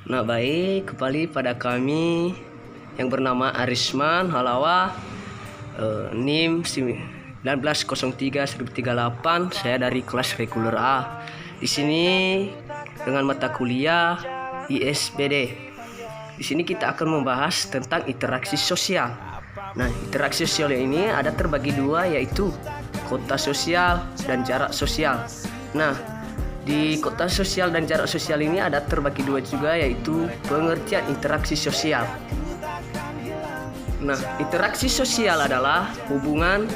Nah, baik, kembali pada kami yang bernama Arisman Halawa, NIM 1903-1038. Saya dari kelas reguler A. Di sini dengan mata kuliah ISBD. Di sini kita akan membahas tentang interaksi sosial. Nah, interaksi sosial ini ada terbagi dua, yaitu kota sosial dan jarak sosial. Nah, di kota sosial dan jarak sosial ini ada terbagi dua juga, yaitu pengertian interaksi sosial. Nah, interaksi sosial adalah hubungan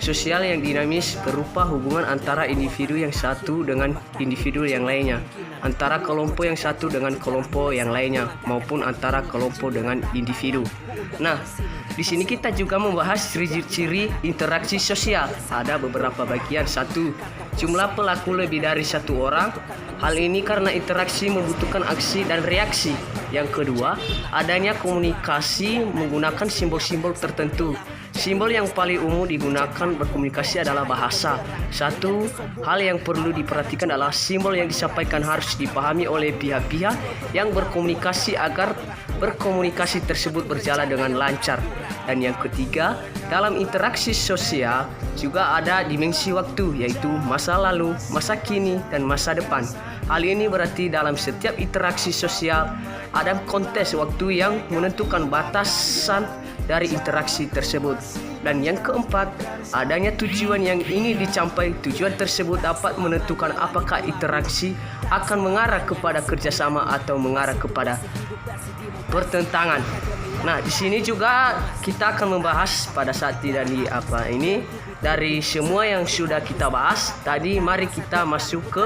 sosial yang dinamis berupa hubungan antara individu yang satu dengan individu yang lainnya, antara kelompok yang satu dengan kelompok yang lainnya, maupun antara kelompok dengan individu. Nah, di sini kita juga membahas ciri-ciri interaksi sosial. Ada beberapa bagian. Satu, jumlah pelaku lebih dari satu orang. Hal ini karena interaksi membutuhkan aksi dan reaksi. Yang kedua, adanya komunikasi menggunakan simbol-simbol tertentu. Simbol yang paling umum digunakan berkomunikasi adalah bahasa. Satu hal yang perlu diperhatikan adalah simbol yang disampaikan harus dipahami oleh pihak-pihak yang berkomunikasi agar berkomunikasi tersebut berjalan dengan lancar. Dan yang ketiga, dalam interaksi sosial juga ada dimensi waktu, yaitu masa lalu, masa kini, dan masa depan. Hal ini berarti dalam setiap interaksi sosial ada konteks waktu yang menentukan batasan dari interaksi tersebut. Dan yang keempat, adanya tujuan yang ingin dicapai. Tujuan tersebut dapat menentukan apakah interaksi akan mengarah kepada kerjasama atau mengarah kepada pertentangan. Nah, di sini juga kita akan membahas pada saat tidak ini dari semua yang sudah kita bahas tadi. Mari kita masuk ke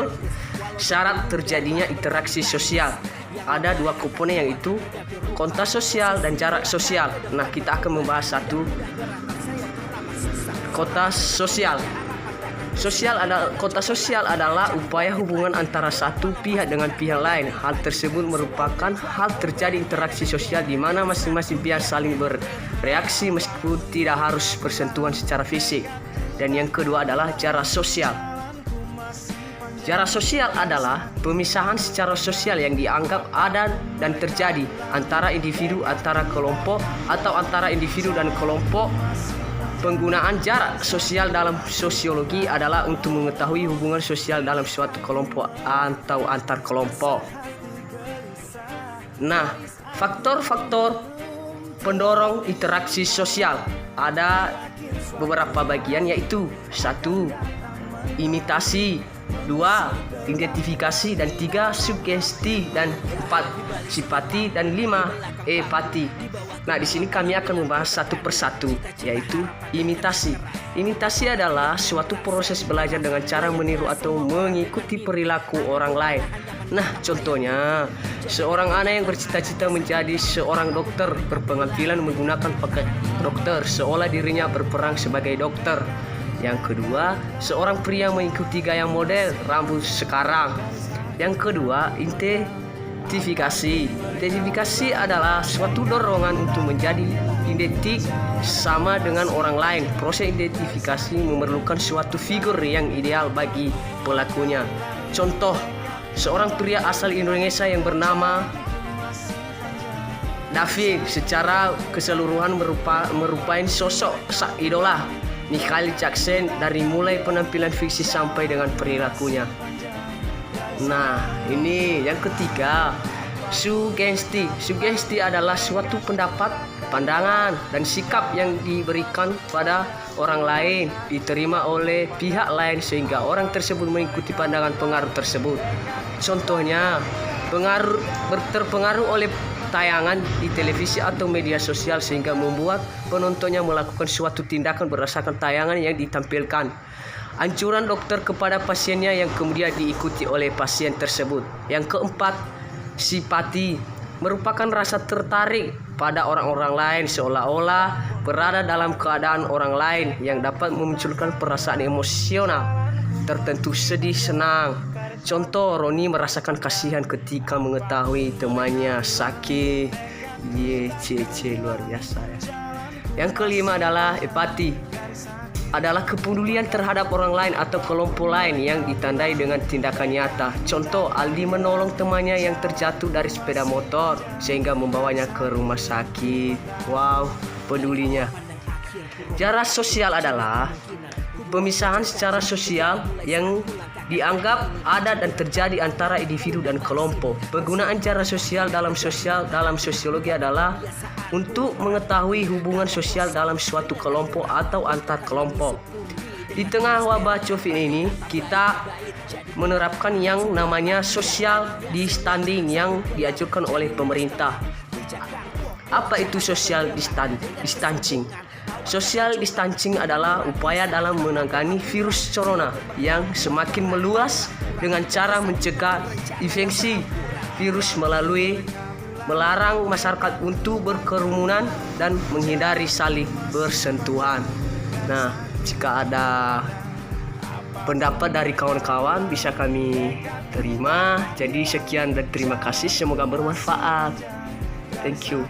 syarat terjadinya interaksi sosial. Ada dua komponen, yaitu kota sosial dan jarak sosial. Nah, kita akan membahas satu, kota sosial. Kota sosial adalah upaya hubungan antara satu pihak dengan pihak lain. Hal tersebut merupakan hal terjadi interaksi sosial di mana masing-masing pihak saling bereaksi meskipun tidak harus bersentuhan secara fisik. Dan yang kedua adalah jarak sosial. Jarak sosial adalah pemisahan secara sosial yang dianggap ada dan terjadi antara individu, antara kelompok, atau antara individu dan kelompok. Penggunaan jarak sosial dalam sosiologi adalah untuk mengetahui hubungan sosial dalam suatu kelompok atau antar kelompok. Nah, faktor-faktor pendorong interaksi sosial ada beberapa bagian, yaitu satu, imitasi, dua, identifikasi, dan tiga, sugesti, dan empat, simpati, dan lima, empati. Nah, di sini kami akan membahas satu persatu, yaitu imitasi. Imitasi adalah suatu proses belajar dengan cara meniru atau mengikuti perilaku orang lain. Nah, contohnya, seorang anak yang bercita-cita menjadi seorang dokter berpenampilan menggunakan pakaian dokter seolah dirinya berperan sebagai dokter. Yang kedua, seorang pria mengikuti gaya model rambut sekarang. Yang kedua, identifikasi. Identifikasi adalah suatu dorongan untuk menjadi identik sama dengan orang lain. Proses identifikasi memerlukan suatu figur yang ideal bagi pelakunya. Contoh, seorang pria asal Indonesia yang bernama David secara keseluruhan merupakan sosok idola Michael Jackson dari mulai penampilan fiksi sampai dengan perilakunya. Nah, ini yang ketiga, sugesti. Sugesti adalah suatu pendapat, pandangan, dan sikap yang diberikan pada orang lain, diterima oleh pihak lain sehingga orang tersebut mengikuti pandangan pengaruh tersebut. Contohnya, terpengaruh oleh tayangan di televisi atau media sosial sehingga membuat penontonnya melakukan suatu tindakan berdasarkan tayangan yang ditampilkan. Anjuran dokter kepada pasiennya yang kemudian diikuti oleh pasien tersebut. Yang keempat, simpati merupakan rasa tertarik pada orang-orang lain seolah-olah berada dalam keadaan orang lain yang dapat memunculkan perasaan emosional tertentu, sedih, senang. Contoh, Roni merasakan kasihan ketika mengetahui temannya sakit. Luar biasa ya. Yang kelima adalah empati. adalah kepedulian terhadap orang lain atau kelompok lain yang ditandai dengan tindakan nyata. Contoh, Aldi menolong temannya yang terjatuh dari sepeda motor sehingga membawanya ke rumah sakit. Wow, pedulinya. Jarak sosial adalah pemisahan secara sosial yang dianggap ada dan terjadi antara individu dan kelompok. Penggunaan jarak sosial dalam sosiologi adalah untuk mengetahui hubungan sosial dalam suatu kelompok atau antar kelompok. Di tengah wabah COVID ini, kita menerapkan yang namanya social distancing yang dianjurkan oleh pemerintah. Apa itu social distancing? Social distancing adalah upaya dalam menangani virus corona yang semakin meluas dengan cara mencegah infeksi virus melalui melarang masyarakat untuk berkerumunan dan menghindari saling bersentuhan. Nah, jika ada pendapat dari kawan-kawan bisa kami terima. Jadi sekian dan terima kasih, semoga bermanfaat. Thank you.